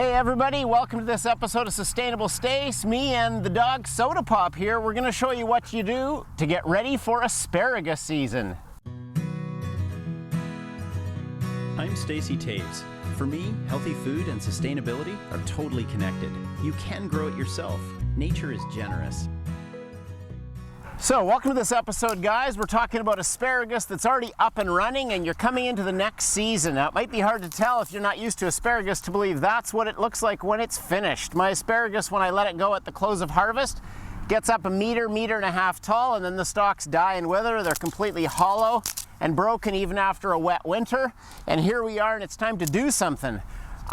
Hey everybody, welcome to this episode of Sustainable Stace. Me and the dog Soda Pop here. We're going to show you what you do to get ready for asparagus season. I'm Stacy Taves. For me, healthy food and sustainability are totally connected. You can grow it yourself. Nature is generous. So welcome to this episode, guys. We're talking about asparagus that's already up and running and you're coming into the next season. Now, it might be hard to tell if you're not used to asparagus to believe that's what it looks like when it's finished. My asparagus, when I let it go at the close of harvest, gets up a meter and a half tall, and then the stalks die and wither. They're completely hollow and broken even after a wet winter. And here we are, and it's time to do something.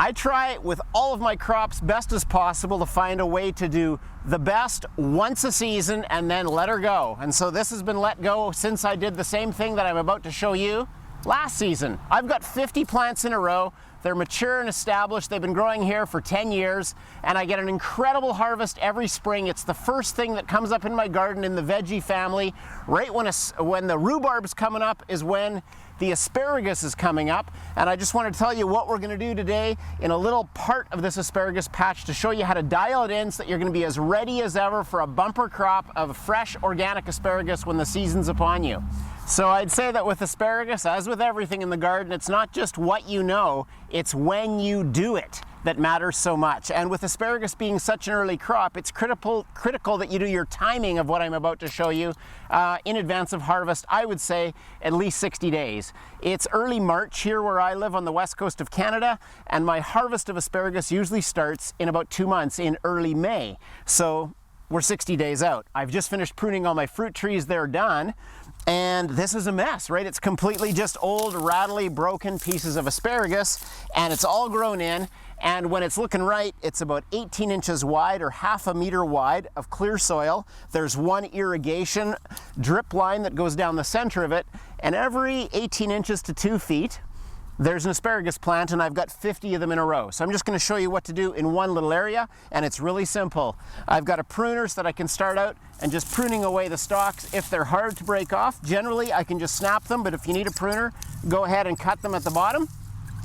I try with all of my crops best as possible to find a way to do the best once a season and then let her go. And so this has been let go since I did the same thing that I'm about to show you last season. I've got 50 plants in a row. They're mature and established. They've been growing here for 10 years, and I get an incredible harvest every spring. It's the first thing that comes up in my garden in the veggie family. Right when the rhubarb's coming up is when the asparagus is coming up, and I just want to tell you what we're going to do today in a little part of this asparagus patch to show you how to dial it in so that you're going to be as ready as ever for a bumper crop of fresh organic asparagus when the season's upon you. So I'd say that with asparagus, as with everything in the garden, it's not just what you know, it's when you do it that matters so much. And with asparagus being such an early crop, it's critical that you do your timing of what I'm about to show you in advance of harvest. I would say at least 60 days. It's early March here where I live on the west coast of Canada, and my harvest of asparagus usually starts in about 2 months in early May. So we're 60 days out. I've just finished pruning all my fruit trees. They're done. And this is a mess, right? It's completely just old, rattly, broken pieces of asparagus, and it's all grown in. And when it's looking right, it's about 18 inches wide or half a meter wide of clear soil. There's one irrigation drip line that goes down the center of it, and every 18 inches to 2 feet, there's an asparagus plant, and I've got 50 of them in a row. So I'm just going to show you what to do in one little area, and it's really simple. I've got a pruner so that I can start out and just pruning away the stalks. If they're hard to break off, generally I can just snap them, but if you need a pruner, go ahead and cut them at the bottom,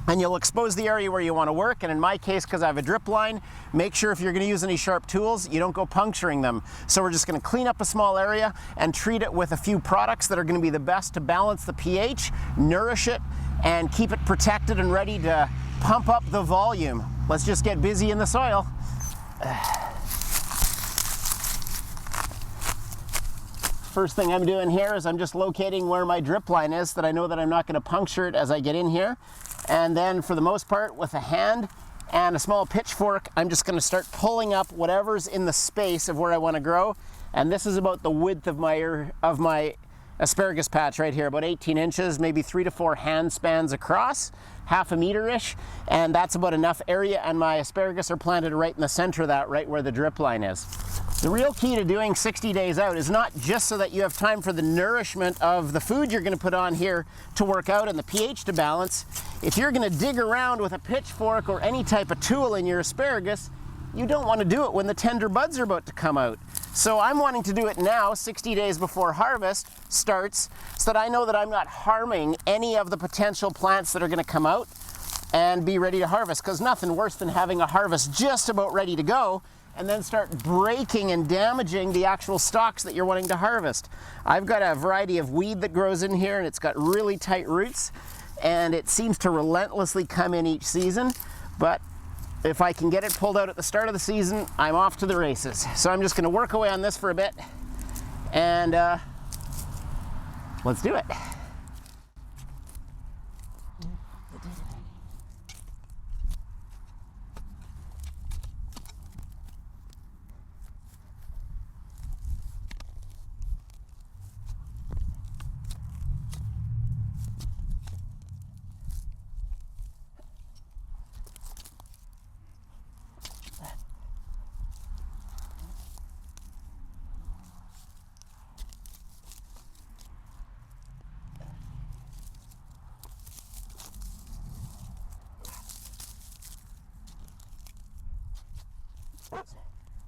and you'll expose the area where you want to work. And in my case, because I have a drip line, make sure if you're going to use any sharp tools, you don't go puncturing them. So we're just going to clean up a small area and treat it with a few products that are going to be the best to balance the pH, nourish it, and keep it protected and ready to pump up the volume. Let's just get busy in the soil. First thing I'm doing here is I'm just locating where my drip line is so that I know that I'm not going to puncture it as I get in here. And then for the most part, with a hand and a small pitchfork, I'm just going to start pulling up whatever's in the space of where I want to grow. And this is about the width of my asparagus patch right here, about 18 inches, maybe 3 to 4 hand spans across, half a meter-ish, and that's about enough area, and my asparagus are planted right in the center of that, right where the drip line is. The real key to doing 60 days out is not just so that you have time for the nourishment of the food you're going to put on here to work out and the pH to balance. If you're going to dig around with a pitchfork or any type of tool in your asparagus, you don't want to do it when the tender buds are about to come out. So I'm wanting to do it now, 60 days before harvest starts, so that I know that I'm not harming any of the potential plants that are going to come out and be ready to harvest, because nothing worse than having a harvest just about ready to go and then start breaking and damaging the actual stalks that you're wanting to harvest. I've got a variety of weed that grows in here, and it's got really tight roots, and it seems to relentlessly come in each season, but if I can get it pulled out at the start of the season, I'm off to the races. So I'm just going to work away on this for a bit, and let's do it.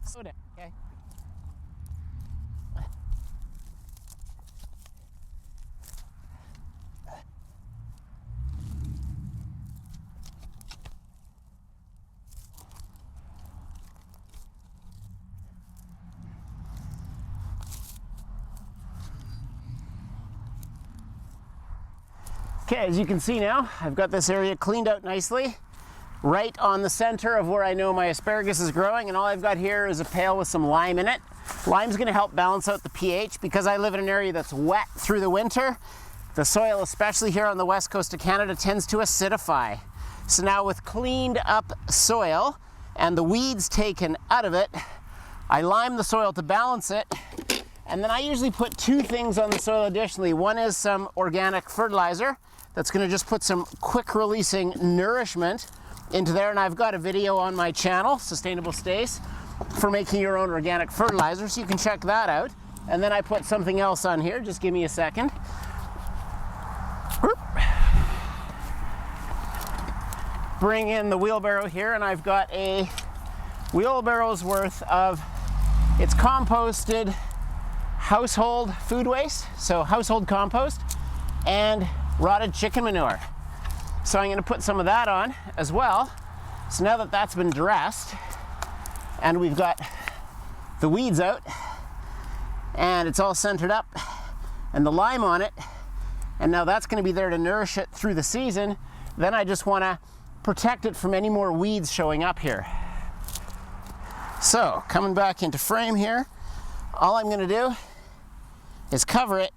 Slow down, okay? Okay, as you can see now, I've got this area cleaned out nicely, right on the center of where I know my asparagus is growing, and all I've got here is a pail with some lime in it. Lime's gonna help balance out the pH. Because I live in an area that's wet through the winter, the soil, especially here on the west coast of Canada, tends to acidify. So now with cleaned up soil and the weeds taken out of it, I lime the soil to balance it, and then I usually put two things on the soil additionally. One is some organic fertilizer that's gonna just put some quick releasing nourishment into there, and I've got a video on my channel, Sustainable Stace, for making your own organic fertilizer, so you can check that out. And then I put something else on here, just give me a second. Bring in the wheelbarrow here, and I've got a wheelbarrow's worth of, it's composted household food waste, so household compost, and rotted chicken manure. So I'm going to put some of that on as well. So now that that's been dressed and we've got the weeds out and it's all centered up and the lime on it, and now that's going to be there to nourish it through the season, then I just want to protect it from any more weeds showing up here. So coming back into frame here, all I'm going to do is cover it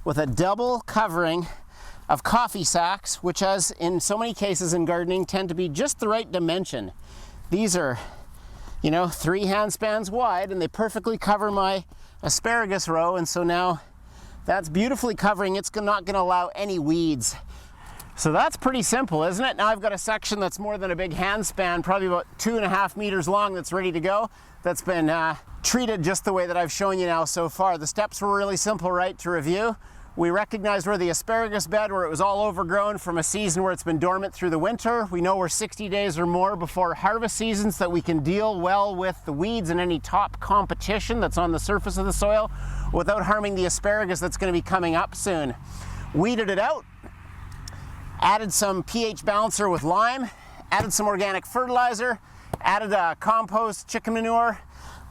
with a double covering of coffee sacks, which, as in so many cases in gardening, tend to be just the right dimension. These are, 3 handspans wide, and they perfectly cover my asparagus row, and so now that's beautifully covering. It's not going to allow any weeds. So that's pretty simple, isn't it? Now I've got a section that's more than a big handspan, probably about 2.5 meters long, that's ready to go, that's been treated just the way that I've shown you now so far. The steps were really simple, right, to review. We recognized where the asparagus bed, where it was all overgrown from a season where it's been dormant through the winter. We know we're 60 days or more before harvest season, so that we can deal well with the weeds and any top competition that's on the surface of the soil without harming the asparagus that's going to be coming up soon. Weeded it out, added some pH balancer with lime, added some organic fertilizer, added a compost chicken manure,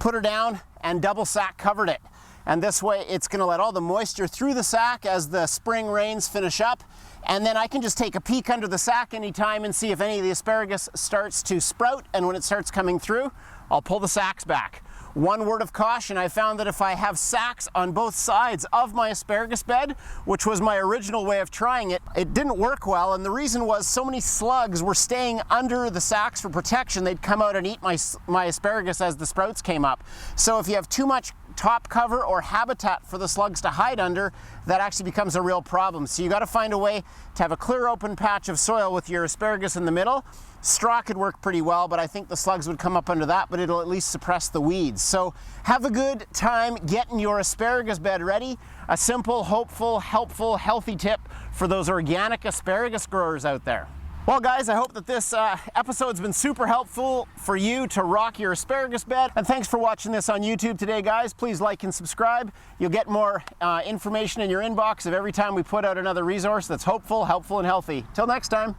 put her down, and double sack covered it. And this way it's going to let all the moisture through the sack as the spring rains finish up, and then I can just take a peek under the sack anytime and see if any of the asparagus starts to sprout, and when it starts coming through, I'll pull the sacks back. One word of caution, I found that if I have sacks on both sides of my asparagus bed, which was my original way of trying it, it didn't work well, and the reason was so many slugs were staying under the sacks for protection. They'd come out and eat my asparagus as the sprouts came up. So if you have too much top cover or habitat for the slugs to hide under, that actually becomes a real problem. So you got to find a way to have a clear open patch of soil with your asparagus in the middle. Straw could work pretty well, but I think the slugs would come up under that, but it'll at least suppress the weeds. So have a good time getting your asparagus bed ready. A simple, hopeful, helpful, healthy tip for those organic asparagus growers out there. Well guys, I hope that this episode's been super helpful for you to rock your asparagus bed. And thanks for watching this on YouTube today, guys. Please like and subscribe. You'll get more information in your inbox of every time we put out another resource that's hopeful, helpful, and healthy. Till next time.